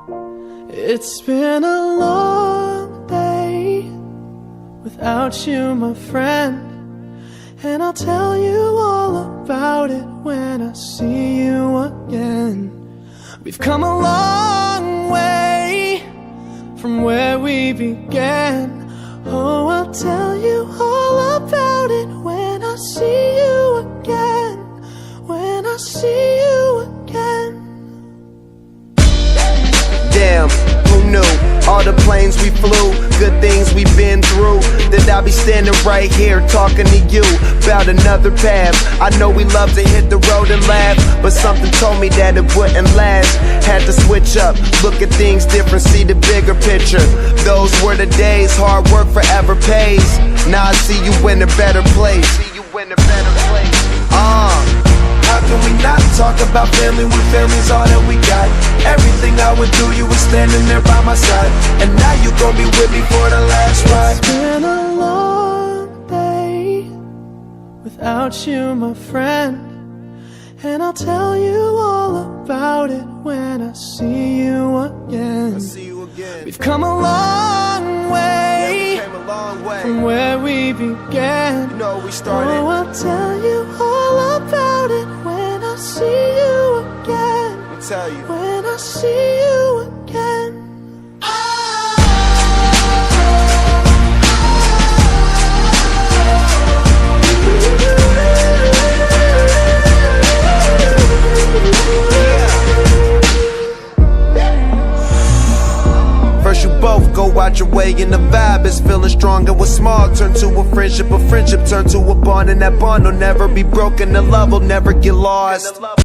It's been a long day without you, my friend, and I'll tell you all about it when I see you again. We've come a long way from where we began. Oh, I'll tell you all about it when I see you again. When I see you again. Damn, who knew? All the planes we flew, good things we've been through, that I'll be standing right here talking to you about another path. I know we love to hit the road and laugh, but something told me that it wouldn't last. Had to switch up, look at things different, see the bigger picture. Those were the days, hard work forever pays. Now I see you in a better place. How can we not talk about family when family's all that we got? Everything I would do, you were standing there by my side, and now you gon' be with me for the last ride. It's been a long day without you, my friend, and I'll tell you all about it when I see you again. We've come a long way, from where we began. You know we started. Oh, I'll tell you all about it when I see you again. I'll tell you. When I see you again. First you both go out your way and the vibe is feeling strong, and what's small turn to a friendship turn to a bond, and that bond will never be broken, the love will never get lost.